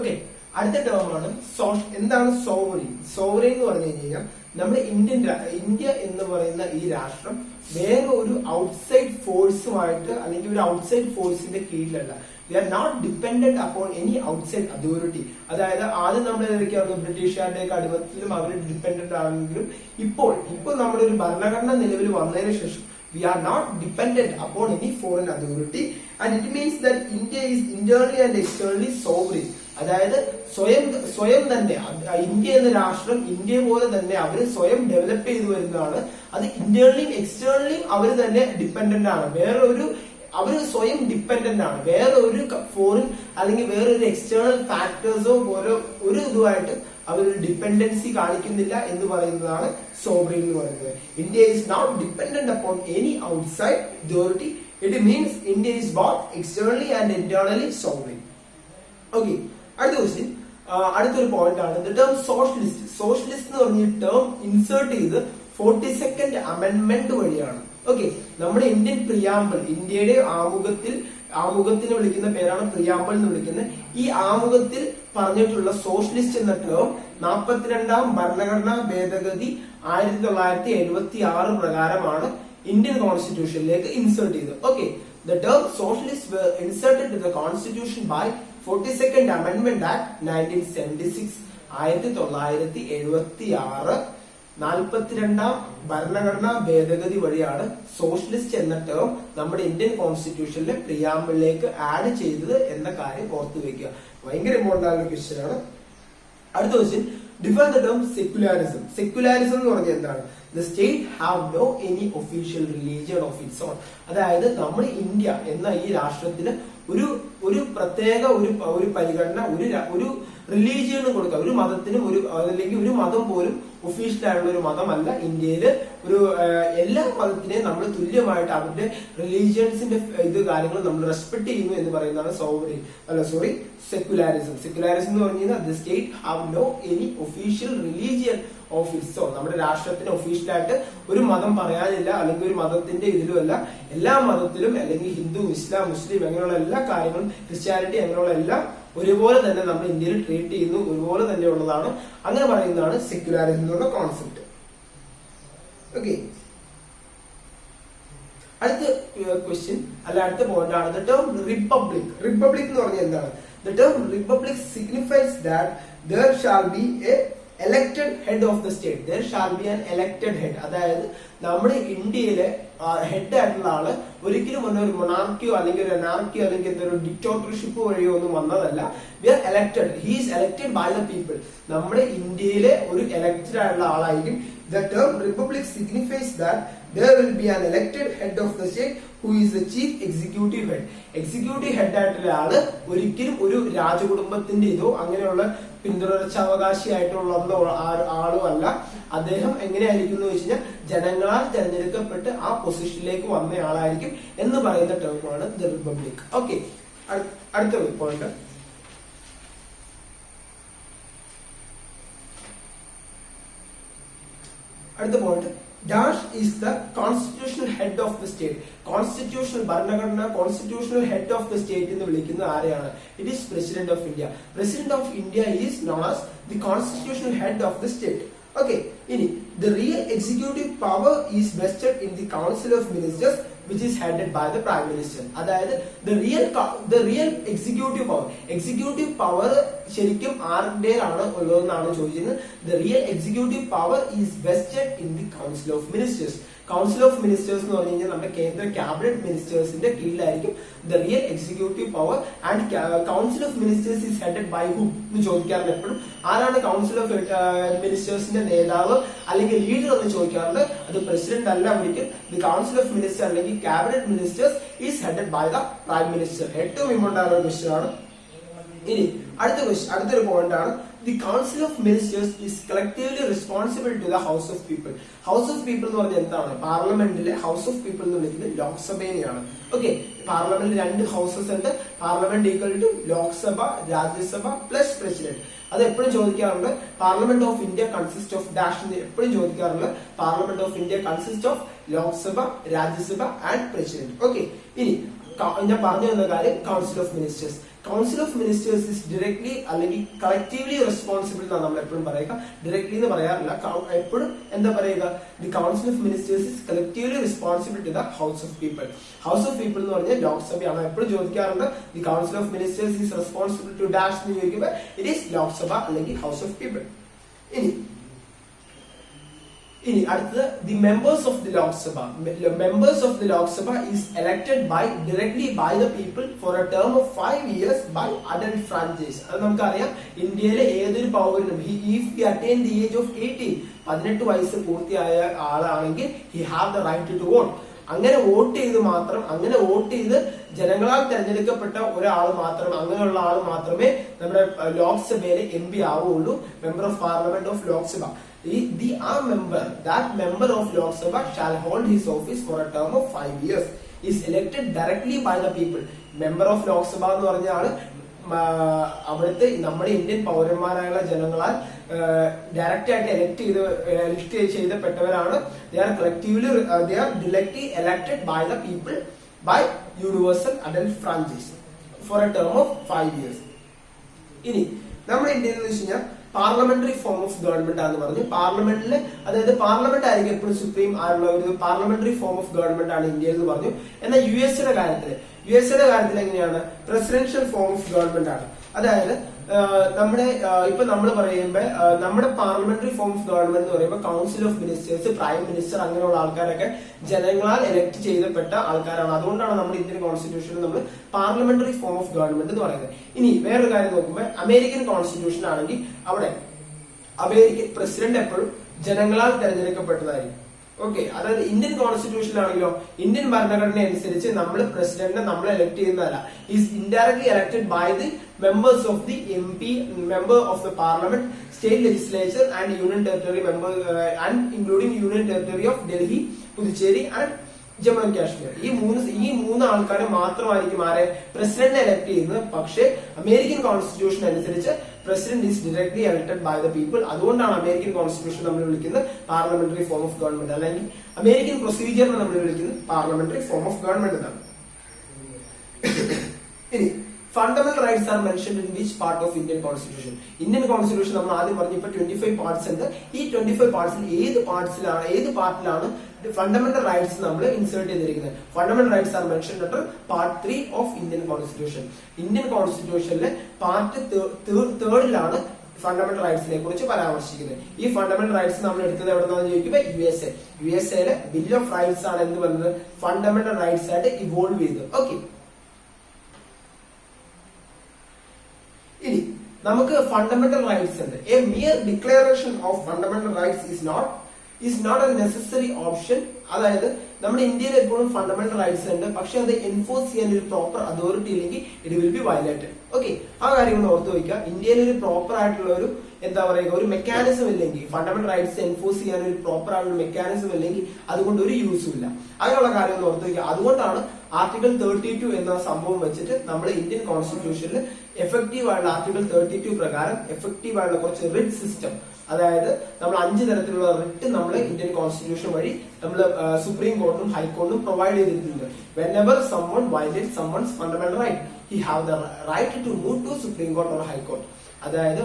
Okay, അടുത്ത ടേമാണ് എന്താണ് sovereign. Sovereign എന്ന് പറഞ്ഞു കഴിഞ്ഞാൽ നമ്മുടെ ഇന്ത്യ എന്ന് പറയുന്ന ഈ രാഷ്ട്രം വേറെ ഒരു ഔട്ട്സൈഡ് ഫോഴ്സുമായിട്ട് അല്ലെങ്കിൽ ഒരു ഔട്ട്സൈഡ് ഫോഴ്സിന്റെ കീഴിലല്ല. We are not dependent upon any outside authority. അതായത് ആദ്യം നമ്മൾ ഏതൊക്കെയാണ് ബ്രിട്ടീഷുകാരുടെയൊക്കെ അടിമത്തിലും അവർ ഡിപെൻഡന്റ് ആണെങ്കിലും ഇപ്പോൾ നമ്മുടെ ഒരു ഭരണഘടന നിലവിൽ വന്നതിന് ശേഷം we are not dependent upon any foreign authority, and it means that India is internally and externally sovereign. അതായത് സ്വയം തന്നെ ഇന്ത്യ എന്ന രാഷ്ട്രം ഇന്ത്യ പോലെ തന്നെ അവര് സ്വയം ഡെവലപ്പ് ചെയ്തു വരുന്നതാണ്. അത് ഇന്റേണലിയും എക്സ്റ്റേണലിയും അവർ തന്നെ ഡിപ്പെൻഡന്റ് ആണ്. അവര് സ്വയം ഡിപ്പെൻഡന്റ് ആണ്. വേറെ ഒരു ഫോറിൻ അല്ലെങ്കിൽ വേറൊരു എക്സ്റ്റേണൽ ഫാക്ടേഴ്സോ പോലെ ഒരു ഇതുമായിട്ട് അവരൊരു ഡിപ്പെൻഡൻസി കാണിക്കുന്നില്ല എന്ന് പറയുന്നതാണ് സോവറിൻ എന്ന് പറയുന്നത്. India is not dependent upon any outside authority. It means India is both externally and internally sovereign. Okay, അടുത്ത ക്വസ്റ്റ്യൻ, അടുത്തൊരു പോയിന്റ് ആണ് ദ ടേം സോഷ്യലിസ്റ്റ്. സോഷ്യലിസ്റ്റ് എന്ന് പറഞ്ഞ ടേം ഇൻസേർട്ട് ചെയ്ത് 42nd അമെൻഡ്മെന്റ് വഴിയാണ്. ഓക്കെ, നമ്മുടെ ഇന്ത്യൻ പ്രിയാമ്പിൾ, ഇന്ത്യയുടെ ആമുഖത്തിന് വിളിക്കുന്ന പേരാണ് പ്രിയാമ്പിൾ എന്ന് വിളിക്കുന്നത്. ഈ ആമുഖത്തിൽ പറഞ്ഞിട്ടുള്ള സോഷ്യലിസ്റ്റ് എന്ന ടേം 42ാം ഭരണഘടനാ ഭേദഗതി 1976 പ്രകാരമാണ് ഇന്ത്യൻ കോൺസ്റ്റിറ്റ്യൂഷനിലേക്ക് ഇൻസേർട്ട് ചെയ്തത്. Okay, the term socialist were inserted to the constitution by 42nd Amendment Act 1976. 1976 42ാം ഭരണഘടനാ ഭേദഗതി വഴിയാണ് സോഷ്യലിസ്റ്റ് എന്ന ടേം നമ്മുടെ ഇന്ത്യൻ കോൺസ്റ്റിറ്റ്യൂഷനിലെ പ്രിയാമ്പിളിലേക്ക് ആഡ് ചെയ്തത് എന്ന കാര്യം ഓർത്തു വെക്കുക. ഭയങ്കര ഇമ്പോർട്ടന്റ് ആയ ക്വസ്റ്റ്യൻ ആണ്. അടുത്ത question, define the term secularism. Secularism എന്ന് പറഞ്ഞാൽ എന്താണ്? The state have no any official religion of its own. അതായത് നമ്മുടെ ഇന്ത്യ എന്ന ഈ രാഷ്ട്രത്തിന് ഒരു പ്രത്യേക ഒരു പരിഗണന ഒരു റിലീജിയന് കൊടുക്കുക. ഒരു മതത്തിനും അല്ലെങ്കിൽ ഒരു മതം പോലും ഒഫീഷ്യൽ ആയിട്ടുള്ള ഒരു മതമല്ല. ഇന്ത്യയിൽ എല്ലാ മതത്തിനെയും നമ്മൾ തുല്യമായിട്ട് അവരുടെ റിലീജിയൻസിന്റെ കാര്യങ്ങൾ നമ്മൾ റെസ്പെക്ട് ചെയ്യുന്നു എന്ന് പറയുന്നതാണ് സെക്യുലാരിസം. സെക്യുലാരിസം എന്ന് പറഞ്ഞു കഴിഞ്ഞാൽ the state have no any official religion of its own. നമ്മുടെ രാഷ്ട്രത്തിന് ഒഫീഷ്യലായിട്ട് ഒരു മതം പറയാനില്ല, അല്ലെങ്കിൽ ഒരു മതത്തിന്റെ ഇതിലുമല്ല. എല്ലാ മതത്തിലും അല്ലെങ്കിൽ ഹിന്ദു, ഇസ്ലാം, മുസ്ലിം അങ്ങനെയുള്ള എല്ലാ കാര്യങ്ങളും, ക്രിസ്ത്യാനിറ്റി അങ്ങനെയുള്ള എല്ലാം ഒരുപോലെ തന്നെ നമ്മൾ ഇന്ത്യയിൽ ട്രീറ്റ് ചെയ്യുന്നു, ഒരുപോലെ തന്നെ ഉള്ളതാണ്. അങ്ങനെ പറയുന്നതാണ് സെക്യുലാരിസം എന്നുള്ള കോൺസെപ്റ്റ്. ഓക്കെ, അടുത്ത ക്വസ്റ്റ്യൻ അടുത്ത പോയിന്റ് ആണ് ദ ടേം റിപ്പബ്ലിക്. റിപ്പബ്ലിക് എന്ന് പറഞ്ഞാൽ എന്താണ്? The term republic signifies that there shall be a elected head of the state. There shall be an elected head. അതായത് നമ്മുടെ ഇന്ത്യയിലെ ഹെഡ് ആയിട്ടുള്ള ആള് ഒരിക്കലും ഒരു മൊണാർക്കിയോ അല്ലെങ്കിൽ ഒരു അനാർക്കിയോ അല്ലെങ്കിൽ എന്തൊരു ഡിക്റ്റേറ്റർഷിപ്പ് വഴിയോ ഒന്നും വന്നതല്ല. We are elected. He is elected by the people. നമ്മുടെ ഇന്ത്യയിലെ ഒരു എലക്ടഡ് ആയിട്ടുള്ള ആളായിരിക്കും. The term republic signifies that there will be an elected head of the state who is the chief executive head. Executive head ആയിട്ടുള്ള ആള് ഒരിക്കലും ഒരു രാജകുടുംബത്തിന്റെ ഇതോ അങ്ങനെയുള്ള പിന്തുടർച്ചാവകാശിയായിട്ടുള്ള ആളും അല്ല. അദ്ദേഹം എങ്ങനെയായിരിക്കും എന്ന് വെച്ച് കഴിഞ്ഞാൽ ജനങ്ങളാൽ തെരഞ്ഞെടുക്കപ്പെട്ട് ആ പൊസിഷനിലേക്ക് വന്ന ആളായിരിക്കും എന്ന് പറയുന്ന ടേമാണ് ദ റിപ്പബ്ലിക്. ഓക്കെ, അടുത്ത point, Dash is the constitutional head of the state. Constitutional ഭരണഘടന constitutional head of the state എന്ന് വിളിക്കുന്ന ആരെയാണ്? It is President of India. President of India is known as the constitutional head of the state. Okay, ഇനി the real executive power is vested in the Council of Ministers, which is headed by the Prime Minister. അതായത് the real executive power ശരിക്കും ആരുടേതാണ് ഉള്ളതെന്നാണ് ചോദിക്കുന്നത്. The real executive power is vested in the Council of Ministers. Council of ministers എന്ന് പറഞ്ഞു കഴിഞ്ഞാൽ നമ്മുടെ കേന്ദ്ര cabinet മിനിസ്റ്റേഴ്സിന്റെ കീഴിലായിരിക്കും the real executive power. And council of ministers is headed by whom എന്ന് ചോദിക്കാറുണ്ട് എപ്പോഴും. ആരാണ് കൗൺസിൽ ഓഫ് മിനിസ്റ്റേഴ്സിന്റെ നേതാവ് അല്ലെങ്കിൽ ലീഡർ എന്ന് ചോദിക്കാറുണ്ട്. അത് പ്രസിഡന്റ് അല്ല. ഒരിക്കൽ ദി കൗൺസിൽ ഓഫ് മിനിസ്റ്റർ അല്ലെങ്കിൽ cabinet ministers is headed by the prime minister. ഏറ്റവും ഇമ്പോർട്ടന്റ് ആയ ക്വസ്റ്റ്യൻ ആണ്. ഇനി അടുത്തൊരു പോയിന്റ് ആണ് the council of ministers is collectively responsible to the house of people. house of people എന്ന് പറഞ്ഞാൽ എന്താണ്? പാർലമെന്റിലെ ഹൗസ് ഓഫ് പീപ്പിൾ എന്ന് വിളിക്കുന്നത് ലോക്സഭയെയാണ്. ഓക്കെ, പാർലമെന്റിൽ 2 ഹൗസസ് ഉണ്ട്. Parliament equal to Lok Sabha, Rajya Sabha plus president. അത് എപ്പോഴും ചോദിക്കാറുണ്ട്. Parliament of India consist of dash എന്ന് എപ്പോഴും ചോദിക്കാറുണ്ട്. Parliament of India consist of Lok Sabha, Rajya Sabha and president. Okay, ഇനി ഞാൻ പറഞ്ഞു തന്ന കാര്യം council of ministers. Council of ministers is directly അല്ലെങ്കിൽ കളക്റ്റീവ്ലി റെസ്പോൺസിബിൾ എന്നാണ് നമ്മൾ എപ്പോഴും പറയുക. ഡയറക്ട്ലി എന്ന് പറയാറില്ല, എപ്പോഴും എന്താ പറയുക, the council of ministers is collectively responsible to the house of people. House of people എന്ന് പറഞ്ഞാൽ ലോക്സഭയാണ്. എപ്പോഴും ചോദിക്കാറുണ്ട് the council of ministers is responsible to dash എന്ന് ചോദിക്കുമ്പോൾ ഇറ്റ് ഈസ് ലോക്സഭ അല്ലെങ്കിൽ ഹൗസ് ഓഫ് പീപ്പിൾ. ഇനി അടുത്തത് the members of the Lok Sabha. Members of the Lok Sabha is elected directly by the people for a term of 5 years by adult franchise. അത് നമുക്കറിയാം, ഇന്ത്യയിലെ ഏതൊരു പൗരനും if he attain the age of 18, 18 വയസ്സ് പൂർത്തിയായ ആളാണെങ്കിൽ he have the right to vote. അങ്ങനെ vote ചെയ്ത് ജനങ്ങളാൽ തെരഞ്ഞെടുക്കപ്പെട്ട ഒരാൾ മാത്രം, അങ്ങനെയുള്ള ആൾ മാത്രമേ നമ്മുടെ ലോക്സഭയിലെ MP ആവുകയുള്ളൂ, member of parliament of Lok Sabha. That member of Lok Sabha shall hold his office for a term of 5 years. Is elected directly by the people. Member of Lok Sabha എന്ന് പറഞ്ഞാൽ അവിടുത്തെ നമ്മുടെ ഇന്ത്യൻ പൗരന്മാരായുള്ള ജനങ്ങളാൽ ഡയറക്റ്റ് ആയിട്ട് elect ചെയ്തപ്പെട്ടവരാണ്. They are directly elected by the people by universal adult franchise for a term of 5 years. ഇനി നമ്മുടെ ഇന്ത്യയിൽ എന്ന് വെച്ച് കഴിഞ്ഞാൽ പാർലമെന്ററി ഫോം ഓഫ് ഗവൺമെന്റ് ആണെന്ന് പറഞ്ഞു. പാർലമെന്റില്, അതായത് പാർലമെന്റ് ആയിരിക്കും എപ്പോഴും സുപ്രീം ആയിട്ടുള്ള ഒരു പാർലമെന്ററി ഫോം ഓഫ് ഗവൺമെന്റ് ആണ് ഇന്ത്യയിൽ എന്ന് പറഞ്ഞു. എന്നാൽ യു എസ് എയുടെ കാര്യത്തിൽ എങ്ങനെയാണ്? പ്രസിഡൻഷ്യൽ ഫോം ഓഫ് ഗവൺമെന്റ് ആണ്. അതായത് നമ്മുടെ ഇപ്പൊ നമ്മൾ പറയുമ്പോൾ നമ്മുടെ പാർലമെന്ററി ഫോം ഓഫ് ഗവൺമെന്റ് എന്ന് പറയുമ്പോൾ council of ministers, prime minister, അങ്ങനെയുള്ള ആൾക്കാരൊക്കെ ജനങ്ങളാൽ എലക്ട് ചെയ്തപ്പെട്ട ആൾക്കാരാണ്. അതുകൊണ്ടാണ് നമ്മുടെ ഇന്ത്യൻ കോൺസ്റ്റിറ്റ്യൂഷനിൽ നമ്മൾ പാർലമെന്ററി ഫോം ഓഫ് ഗവൺമെന്റ് എന്ന് പറയുന്നത്. ഇനി വേറൊരു കാര്യം നോക്കുമ്പോൾ അമേരിക്കൻ കോൺസ്റ്റിറ്റ്യൂഷൻ ആണെങ്കിൽ അവിടെ അമേരിക്കൻ പ്രസിഡന്റ് എപ്പോഴും ജനങ്ങളാൽ തെരഞ്ഞെടുക്കപ്പെട്ടതായിരിക്കും. ഓക്കെ, അതായത് ഇന്ത്യൻ കോൺസ്റ്റിറ്റ്യൂഷനിലാണെങ്കിലോ ഇന്ത്യൻ ഭരണഘടന അനുസരിച്ച് നമ്മൾ പ്രസിഡന്റിനെ നമ്മൾ എലക്ട് ചെയ്യുന്നതല്ല. Is indirectly elected by the members of the MP, member of the parliament, state legislature and union territory member and including union territory of Delhi, Puducherry and Jammu and Kashmir. ഈ മൂന്ന് ആൾക്കാരെ മാത്രമായിരിക്കും ആരെ പ്രസിഡന്റ് എലക്ട് ചെയ്യുന്നത്. പക്ഷേ American constitution അനുസരിച്ച് president is directly elected by the people. അതുകൊണ്ടാണ് American constitution നമ്മൾ വിളിക്കുന്നത് പാർലമെന്ററി ഫോം ഓഫ് ഗവൺമെന്റ്, അല്ലെങ്കിൽ അമേരിക്കൻ പ്രൊസീജിയറിനെ നമ്മൾ വിളിക്കുന്നത് പാർലമെന്ററി ഫോം ഓഫ് ഗവൺമെന്റ് എന്നാണ്. ഇനി fundamental rights are mentioned in which part of Indian constitution? Indian constitution നമ്മൾ ആദ്യം പറഞ്ഞു, ഇപ്പൊ 25 പാർട്സ് ഉണ്ട്. ഈ 25 പാർട്സിൽ ഏത് പാർട്ടിലാണ് ഫണ്ടമെന്റൽ റൈറ്റ്സ് നമ്മൾ ഇൻസേർട്ട് ചെയ്തിരിക്കുന്നത്? Fundamental rights are mentioned under part 3 of Indian constitution. Indian കോൺസ്റ്റിറ്റ്യൂഷനിലെ പാർട്ട് 3ലാണ് ഫണ്ടമെന്റൽ റൈറ്റ്സിനെ കുറിച്ച് പരാമർശിക്കുന്നത്. ഈ ഫണ്ടമെന്റൽ റൈറ്റ്സ് നമ്മൾ എടുത്തത് എവിടെന്നാന്ന് ചോദിക്കുമ്പോൾ യു എസ് എയിലെ ബിൽ ഓഫ് റൈറ്റ്സ് ആണ് എന്ന് പറയുന്നത് ഫണ്ടമെന്റൽ റൈറ്റ്സ് ആയിട്ട് ഇവോൾവ് ചെയ്തു. ഓക്കെ, ഇനി നമുക്ക് ഫണ്ടമെന്റൽ റൈറ്റ്സ് ഉണ്ട്. A mere declaration of fundamental rights is not a necessary option. അതായത് നമ്മുടെ ഇന്ത്യയിൽ എപ്പോഴും ഫണ്ടമെന്റൽ റൈറ്റ്സ് ഉണ്ട്, പക്ഷെ അത് എൻഫോഴ്സ് ചെയ്യാൻ ഒരു പ്രോപ്പർ അതോറിറ്റി ഇല്ലെങ്കിൽ it will be violated. Okay, ആ കാര്യങ്ങൾ ഓർത്ത് വയ്ക്കുക. ഇന്ത്യയിൽ ഒരു പ്രോപ്പർ ആയിട്ടുള്ള ഒരു ഒരു മെക്കാനിസം ഇല്ലെങ്കിൽ, ഫണ്ടമെന്റൽ റൈറ്റ്സ് എൻഫോഴ്സ് ചെയ്യാൻ ഒരു പ്രോപ്പർ ആയിട്ടുള്ള മെക്കാനിസം ഇല്ലെങ്കിൽ അതുകൊണ്ട് ഒരു യൂസും ഇല്ല. അങ്ങനെയുള്ള കാര്യങ്ങൾ ഓർത്ത് വയ്ക്കുക. അതുകൊണ്ടാണ് ആർട്ടിക്കിൾ 32 എന്ന സംഭവം വെച്ചിട്ട് നമ്മൾ ഇന്ത്യൻ കോൺസ്റ്റിറ്റ്യൂഷനിൽ എഫക്റ്റീവ് ആയിട്ടുള്ള ആർട്ടിക്കിൾ 32 പ്രകാരം എഫക്റ്റീവ് ആയിട്ടുള്ള കുറച്ച് റിട്ട് സിസ്റ്റം, അതായത് നമ്മൾ 5 തരത്തിലുള്ള റിട്ട് നമ്മൾ ഇന്ത്യൻ കോൺസ്റ്റിറ്റ്യൂഷൻ വഴി നമ്മൾ സുപ്രീം കോർട്ടും ഹൈക്കോർട്ടും പ്രൊവൈഡ് ചെയ്തിട്ടുണ്ട്. whenever someone violates someone's fundamental right, he have the right to move to Supreme Court or High Court. അതായത്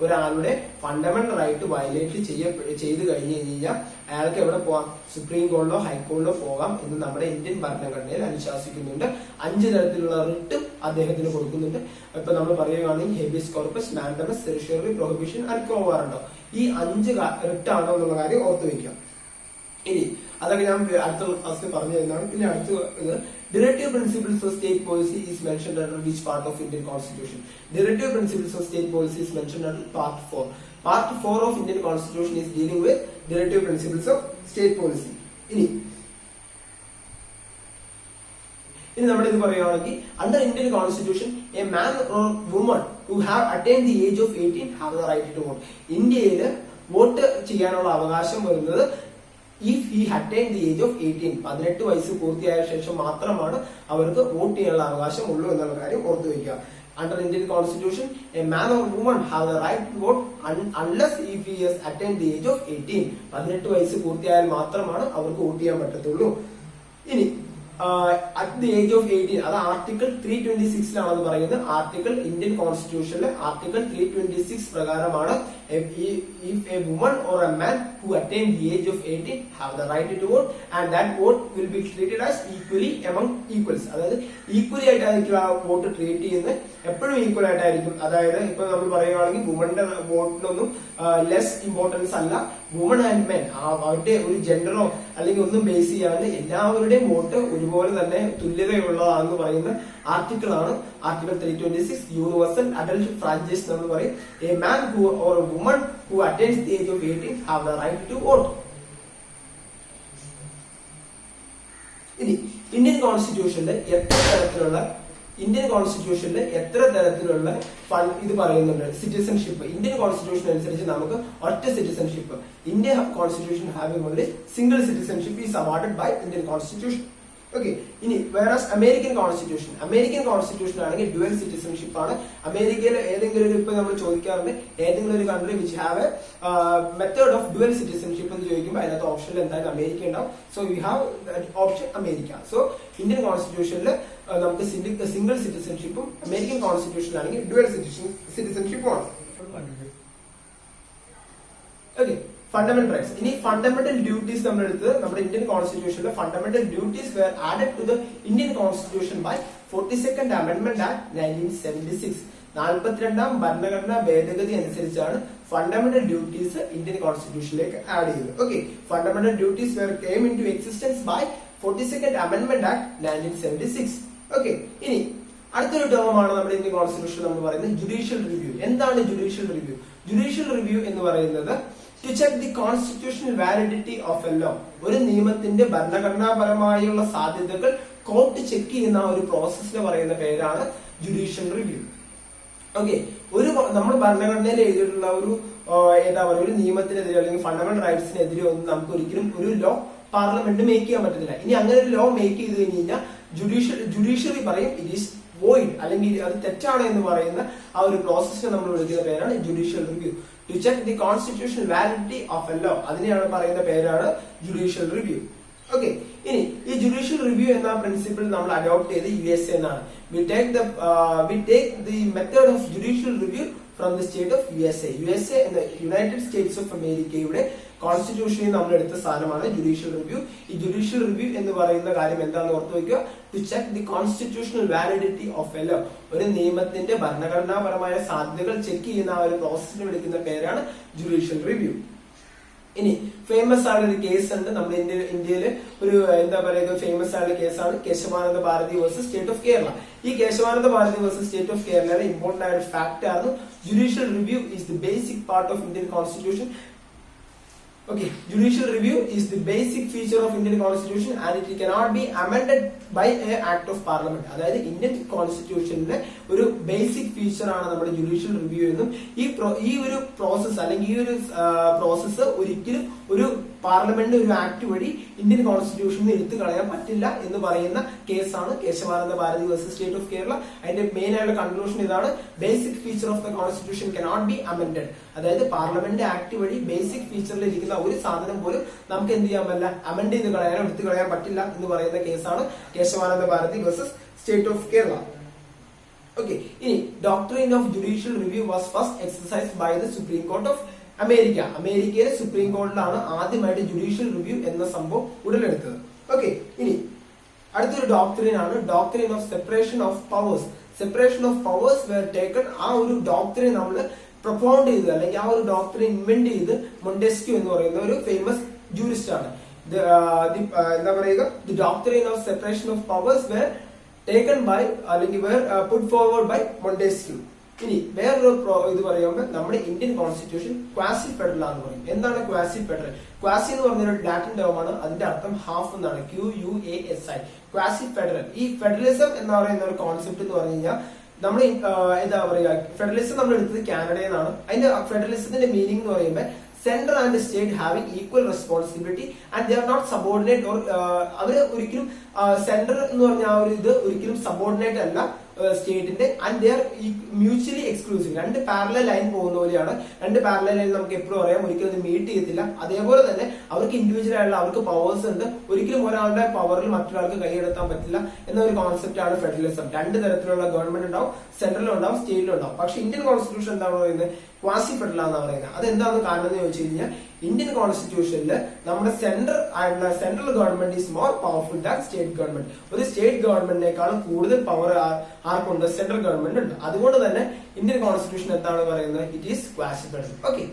ഒരാളുടെ ഫണ്ടമെന്റൽ റൈറ്റ് വയലേറ്റ് ചെയ്ത് കഴിഞ്ഞു കഴിഞ്ഞാൽ അയാൾക്ക് എവിടെ പോകാം? സുപ്രീം കോടതിയിലോ ഹൈക്കോടതിയിലോ പോകാം എന്ന് നമ്മുടെ ഇന്ത്യൻ ഭരണഘടനയിൽ അനുശാസിക്കുന്നുണ്ട്. 5 തരത്തിലുള്ള റിട്ടും അദ്ദേഹത്തിന് കൊടുക്കുന്നുണ്ട്. ഇപ്പൊ നമ്മൾ പറയുകയാണെങ്കിൽ habeas corpus, mandamus, certiorari, prohibition and quo warranto, ഈ 5 റിട്ടാണോ എന്നുള്ള കാര്യം ഓർത്തു വയ്ക്കാം. ഇനി അതൊക്കെ ഞാൻ അടുത്ത ക്ലാസ്സിൽ പറഞ്ഞു തരുന്നതാണ്. പിന്നെ അടുത്ത Directive principles of state policy is mentioned under which part of Indian Constitution? Directive principles of state policy is mentioned under Part 4. Part 4 of Indian Constitution is dealing with directive principles of state policy. ഇനി നമ്മുടെ ഇത് പറയുകയാണെങ്കിൽ under Indian Constitution, a man or woman who have attained the age of 18 have the right to vote. ഇന്ത്യയിൽ vote ചെയ്യാനുള്ള അവകാശം വരുന്നത് if he attained the age of 18, 18 വയസ്സ് പൂർത്തിയായ ശേഷം മാത്രമാണ് അവർക്ക് വോട്ട് ചെയ്യാനുള്ള അവകാശം ഉള്ളൂ എന്നുള്ള കാര്യം ഓർത്തു വയ്ക്കുക. Under Indian Constitution, a man or woman have the right to vote unless if he has attained the age of 18. 18 വയസ്സ് പൂർത്തിയായാൽ മാത്രമാണ് അവർക്ക് വോട്ട് ചെയ്യാൻ പറ്റത്തുള്ളൂ. ഇനി at the age of 18, അത് ആർട്ടിക്കിൾ 326 പറയുന്നത്. ആർട്ടിക്കിൾ ഇന്ത്യൻ കോൺസ്റ്റിറ്റ്യൂഷനിലെ ആർട്ടിക്കിൾ 326 പ്രകാരമാണ് if a woman or a man who attain the age of 18 have the right to vote and that vote will be treated as equally among equals. അതായത് equally ആയിട്ടായിരിക്കും ആ vote treat ചെയ്യുന്നത്, എപ്പോഴും equal ആയിട്ടായിരിക്കും. അതായത് ഇപ്പൊ നമ്മൾ പറയുകയാണെങ്കിൽ വുമന്റെ വോട്ടിനൊന്നും ലെസ് ഇമ്പോർട്ടൻസ് അല്ല. വുമൺ ആൻഡ് മെൻ അവരുടെ ഒരു ജെൻഡറോ അല്ലെങ്കിൽ ഒന്നും ബേസ് ചെയ്യാണ്ട് എല്ലാവരുടെയും വോട്ട് ഒരുപോലെ തന്നെ തുല്യതയുള്ളതാണെന്ന് പറയുന്ന ആർട്ടിക്കിൾ ആണ് ആർട്ടിക്കിൾ 326. യൂണിവേഴ്സൽ അഡൽട്ട് ഫ്രാഞ്ചൈസ് നമ്മൾ പറയും. A man who or a woman who attains the age of 18 have the right to vote. ഇനി ഇന്ത്യൻ കോൺസ്റ്റിറ്റ്യൂഷനിൽ എത്ര തരത്തിലുള്ള ഇത് പറയുന്നുണ്ട് സിറ്റിസൺഷിപ്പ്. ഇന്ത്യൻ കോൺസ്റ്റിറ്റ്യൂഷൻ അനുസരിച്ച് നമുക്ക് ഒറ്റ citizenship. Indian constitution having only single citizenship is awarded by Indian constitution. Okay, ഇനി വേറെ അമേരിക്കൻ കോൺസ്റ്റിറ്റ്യൂഷൻ ആണെങ്കിൽ ഡ്യുവൽ സിറ്റിസൺഷിപ്പ് ആണ്. അമേരിക്കയിൽ ഏതെങ്കിലും ഒരു, ഇപ്പൊ നമ്മൾ ചോദിക്കാറുണ്ട് ഏതെങ്കിലും ഒരു country which have a method of dual citizenship എന്ന് ചോദിക്കുമ്പോൾ അതിനകത്ത് ഓപ്ഷനിൽ എന്തായാലും അമേരിക്ക ഉണ്ടാവും. So you have option America. So Indian കോൺസ്റ്റിറ്റ്യൂഷനിൽ നമുക്ക് സിംഗിൾ സിറ്റിസൺഷിപ്പും അമേരിക്കൻ കോൺസ്റ്റിറ്റ്യൂഷനിലാണെങ്കിൽ ഡ്യുവൽ സിറ്റിസൺഷിപ്പും ആണ്. Okay, fundamental rights. ഇനി ഫണ്ടമെന്റൽ ഡ്യൂട്ടീസ് നമ്മൾ എടുത്തത് നമ്മുടെ ഇന്ത്യൻ കോൺസ്റ്റിറ്റ്യൂഷനിലെ fundamental duties were added to the Indian constitution by 42nd amendment act 1976. 42ാം ഭരണഘടനാ ഭേദഗതി അനുസരിച്ചാണ് ഫണ്ടമെന്റൽ ഡ്യൂട്ടീസ് ഇന്ത്യൻ കോൺസ്റ്റിറ്റ്യൂഷനിലേക്ക് ആഡ് ചെയ്തത്. Okay, fundamental duties were came into existence by 42nd amendment act 1976. Okay, ഇനി അടുത്തൊരു ടേമാണ് നമ്മുടെ ഇന്ത്യൻ കോൺസ്റ്റിറ്റ്യൂഷൻ നമ്മൾ പറയുന്നത് ജുഡീഷ്യൽ റിവ്യൂ. എന്താണ് ജുഡീഷ്യൽ റിവ്യൂ? ജുഡീഷ്യൽ റിവ്യൂ എന്ന് പറയുന്നത് to check the constitutional validity of a law. ഒരു നിയമത്തിന്റെ ഭരണഘടനാപരമായുള്ള സാധ്യതകൾ കോർട്ട് ചെക്ക് ചെയ്യുന്ന ഒരു പ്രോസസ്സിനെ പറയുന്ന പേരാണ് ജുഡീഷ്യൽ റിവ്യൂ. ഓക്കെ, നമ്മൾ ഭരണഘടനയിൽ എഴുതിയിട്ടുള്ള ഒരു ഒരു നിയമത്തിനെതിരെ അല്ലെങ്കിൽ ഫണ്ടമെന്റൽ റൈറ്റ്സിനെതിരെ ഒന്നും നമുക്ക് ഒരിക്കലും ഒരു ലോ പാർലമെന്റ് മേക്ക് ചെയ്യാൻ പറ്റത്തില്ല. ഇനി അങ്ങനെ ഒരു ലോ മേക്ക് ചെയ്ത് കഴിഞ്ഞ് കഴിഞ്ഞാൽ ജുഡീഷ്യറി പറയും ഇറ്റ് ഈസ് വോയിഡ്, അല്ലെങ്കിൽ അത് തെറ്റാണ് എന്ന് പറയുന്ന ആ ഒരു പ്രോസസ്സിനെ നമ്മൾ വിളിക്കുന്ന പേരാണ് judicial review. To check the constitutional validity of a law, അതിനെയാണ് പറയുന്ന പേരാണ് ജുഡീഷ്യൽ റിവ്യൂ. ഓക്കെ, ഇനി ഈ ജുഡീഷ്യൽ റിവ്യൂ എന്ന പ്രിൻസിപ്പിൾ നമ്മൾ അഡോപ്റ്റ് ചെയ്ത് USA എന്നാണ്. We take the method of judicial review from the state of USA എന്ന യുണൈറ്റഡ് സ്റ്റേറ്റ്സ് ഓഫ് അമേരിക്കയുടെ കോൺസ്റ്റിറ്റ്യൂഷനിൽ നമ്മൾ എടുത്ത സാധനമാണ് ജുഡീഷ്യൽ റിവ്യൂ. ഈ ജുഡീഷ്യൽ റിവ്യൂ എന്ന് പറയുന്ന കാര്യം എന്താണെന്ന് ഓർത്തു വയ്ക്കുക. To check the constitutional validity of a law, ഒരു നിയമത്തിന്റെ ഭരണഘടനാപരമായ സാധ്യതകൾ ചെക്ക് ചെയ്യുന്ന ആ ഒരു പ്രോസസ്സിനെ വിളിക്കുന്ന പേരാണ് ജുഡീഷ്യൽ റിവ്യൂ. ഇനി ഫേമസ് ആയ ഒരു കേസ് ഉണ്ട് നമ്മുടെ ഇന്ത്യയില് ഒരു ഫേമസ് ആയ കേസാണ് Kesavananda Bharati versus state of Kerala. ഈ Kesavananda Bharati versus state of കേരളയുടെ ഇമ്പോർട്ടന്റ് ആയ ഒരു ഫാക്ട് ആണ് judicial review is the basic part of Indian constitution. Okay, judicial review is the basic feature of Indian Constitution and it cannot be amended by an act of parliament. അതായത് Indian കോൺസ്റ്റിറ്റ്യൂഷനിലെ ഒരു basic feature ആണ് നമ്മുടെ judicial review എന്നും ഈ ഒരു process അല്ലെങ്കിൽ ഈ ഒരു പ്രോസസ്സ് ഒരിക്കലും ഒരു പാർലമെന്റ് ഒരു ആക്ട് വഴി ഇന്ത്യൻ കോൺസ്റ്റിറ്റ്യൂഷനിൽ എടുത്തു കളയാൻ പറ്റില്ല എന്ന് പറയുന്ന കേസാണ് Kesavananda Bharati versus state of Kerala. അതിന്റെ മെയിൻ ആയിട്ടുള്ള കൺക്ലൂഷൻ ഇതാണ്: basic feature of the constitution cannot be amended. അതായത് പാർലമെന്റ് ആക്ട് വഴി ബേസിക് ഫീച്ചറിൽ ഇരിക്കുന്ന ഒരു സാധനം പോലും നമുക്ക് എന്ത് ചെയ്യാൻ പറ്റില്ല, അമെൻഡ് ചെയ്ത് കളയാനോ എടുത്തു കളയാൻ പറ്റില്ല എന്ന് പറയുന്ന കേസാണ് Kesavananda Bharati versus state of Kerala. Okay, ഇനി doctrine of judicial review was first exercised by the supreme court of America. അമേരിക്കയിലെ സുപ്രീം കോർട്ടിലാണ് ആദ്യമായിട്ട് ജുഡീഷ്യൽ റിവ്യൂ എന്ന സംഭവം ഉടലെടുത്തത്. ഓക്കെ, ഇനി അടുത്തൊരു ഡോക്ട്രിൻ ആണ് doctrine of separation of powers. Separation of powers were taken. ആ ഒരു ഡോക്ട്രിൻ നമ്മൾ പ്രൊപ്പൗണ്ട് ചെയ്ത് അല്ലെങ്കിൽ ആ ഒരു ഡോക്ട്രിൻ ഇൻവെന്റ് ചെയ്ത് മൊണ്ടെസ്ക്യൂ എന്ന് പറയുന്ന ഒരു ഫേമസ് ജൂറിസ്റ്റ് ആണ്. എന്താ പറയുക, the doctrine of separation of powers were taken by അല്ലെങ്കിൽ were put forward by Montesquieu. ഇനി വേറൊരു ഇത് പറയുമ്പോൾ നമ്മുടെ ഇന്ത്യൻ കോൺസ്റ്റിറ്റ്യൂഷൻ ക്വാസി ഫെഡറൽ ആണെന്ന് പറയും. എന്താണ് ക്വാസി ഫെഡറൽ? ക്വാസി എന്ന് പറഞ്ഞൊരു ലാറ്റിൻ ടേമാണ്. അതിന്റെ അർത്ഥം ഹാഫ് എന്നാണ്, QUASI, ക്വാസി ഫെഡറൽ. ഈ ഫെഡറലിസം എന്ന് പറയുന്ന ഒരു കോൺസെപ്റ്റ് എന്ന് പറഞ്ഞു കഴിഞ്ഞാൽ നമ്മൾ എന്താ പറയുക, ഫെഡറലിസം നമ്മൾ എടുത്തത് കാനഡയിൽ നിന്നാണ്. അതിന്റെ ഫെഡറലിസത്തിന്റെ മീനിങ് എന്ന് പറയുമ്പോൾ central and state having equal responsibility and they are not subordinate. അവര് ഒരിക്കലും സെൻട്രൽ എന്ന് പറഞ്ഞ ആ ഒരു ഇത് ഒരിക്കലും സബോർഡിനേറ്റ് അല്ല, സ്റ്റേറ്റിന്റെ and they are mutually exclusive. രണ്ട് പാരലൽ ലൈൻ പോകുന്ന പോലെയാണ്. രണ്ട് പാരലൽ ലൈൻ നമുക്ക് എപ്പോഴും അറിയാം, ഒരിക്കലും മീറ്റ് ചെയ്യത്തില്ല. അതേപോലെ തന്നെ അവർക്ക് ഇൻഡിവിജ്വൽ ആയിട്ടുള്ള അവർക്ക് പവേഴ്സ് ഉണ്ട്. ഒരിക്കലും ഒരാളുടെ പവറിൽ മറ്റൊരാൾക്ക് കൈയെടുത്താൻ പറ്റില്ല എന്ന ഒരു കോൺസെപ്റ്റ് ആണ് ഫെഡറലിസം. രണ്ട് തരത്തിലുള്ള ഗവൺമെന്റ് ഉണ്ടാവും, സെൻട്രലും ഉണ്ടാവും, സ്റ്റേറ്റിലും ഉണ്ടാവും. പക്ഷെ ഇന്ത്യൻ കോൺസ്റ്റിറ്റ്യൂഷൻ എന്താണ് പറയുന്നത്? ക്വാസി ഫെഡറൽ എന്ന് പറയുന്നത്. അതെന്താണ് കാരണം എന്ന് ചോദിച്ചു കഴിഞ്ഞാൽ ഇന്ത്യൻ കോൺസ്റ്റിറ്റ്യൂഷനിൽ നമ്മുടെ central government is more powerful than state government. ഒരു സ്റ്റേറ്റ് ഗവൺമെന്റിനേക്കാളും കൂടുതൽ പവർ ആർക്കുണ്ട്? സെൻട്രൽ ഗവൺമെന്റ് ഉണ്ട്. അതുകൊണ്ട് തന്നെ ഇന്ത്യൻ കോൺസ്റ്റിറ്റ്യൂഷൻ എന്താണ് പറയുന്നത്? It is quasi federal. Okay.